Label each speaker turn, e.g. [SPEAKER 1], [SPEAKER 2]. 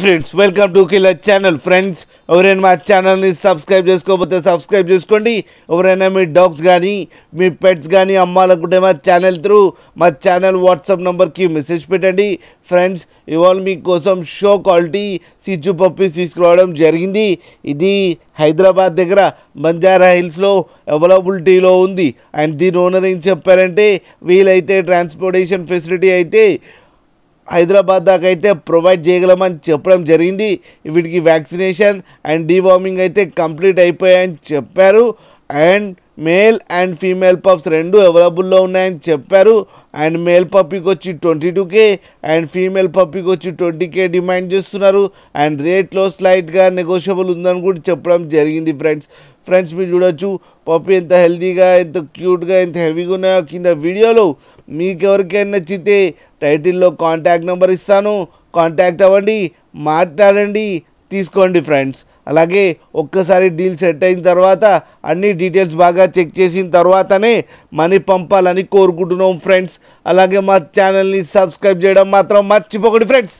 [SPEAKER 1] Friends welcome to killer channel. Friends ఎవరైనా మా ఛానల్ని సబ్స్క్రైబ్ చేసుకోకపోతే సబ్స్క్రైబ్ చేసుకోండి. ఎవరైనా మీ డాగ్స్ కానీ మీ పెట్స్ కానీ అమ్మాలనుకుంటే మా ఛానల్ వాట్సాప్ నెంబర్కి మెసేజ్ పెట్టండి. ఫ్రెండ్స్ ఇవాళ మీకోసం షో క్వాలిటీ సిచ్చు పప్పీస్ తీసుకురావడం జరిగింది. ఇది హైదరాబాద్ దగ్గర బంజారా హిల్స్లో అవైలబిలిటీలో ఉంది. అండ్ దీని ఓనర్ ఏం చెప్పారంటే వీలైతే ట్రాన్స్పోర్టేషన్ ఫెసిలిటీ అయితే హైదరాబాద్ దాకా అయితే ప్రొవైడ్ చేయగలమని చెప్పడం జరిగింది. వీటికి వ్యాక్సినేషన్ అండ్ డీవార్మింగ్ అయితే కంప్లీట్ అయిపోయాయని చెప్పారు. And male and female pups రెండు అవైలబుల్లో ఉన్నాయని చెప్పారు. అండ్ మేల్ పప్పీకి వచ్చి 22K అండ్ ఫీమేల్ పప్పీకి వచ్చి 20K డిమాండ్ చేస్తున్నారు. అండ్ రేట్లో స్లైట్గా నెగోషియబుల్ ఉందని కూడా చెప్పడం జరిగింది. ఫ్రెండ్స్ మీరు చూడొచ్చు పప్పీ ఎంత హెల్తీగా, ఎంత క్యూట్గా, ఎంత హెవీగా ఉన్నాయో కింద వీడియోలో. మీకు ఎవరికైనా నచ్చితే టైటిల్లో కాంటాక్ట్ నెంబర్ ఇస్తాను, కాంటాక్ట్ అవ్వండి, మాట్లాడండి, తీసుకోండి ఫ్రెండ్స్. అలాగే ఒక్కసారి డీల్ సెట్ అయిన తర్వాత అన్ని డీటెయిల్స్ బాగా చెక్ చేసిన తర్వాతనే మనీ పంపాలని కోరుకుంటున్నాం ఫ్రెండ్స్. అలాగే మా ఛానల్ని సబ్స్క్రైబ్ చేయడం మాత్రం మర్చిపోకండి ఫ్రెండ్స్.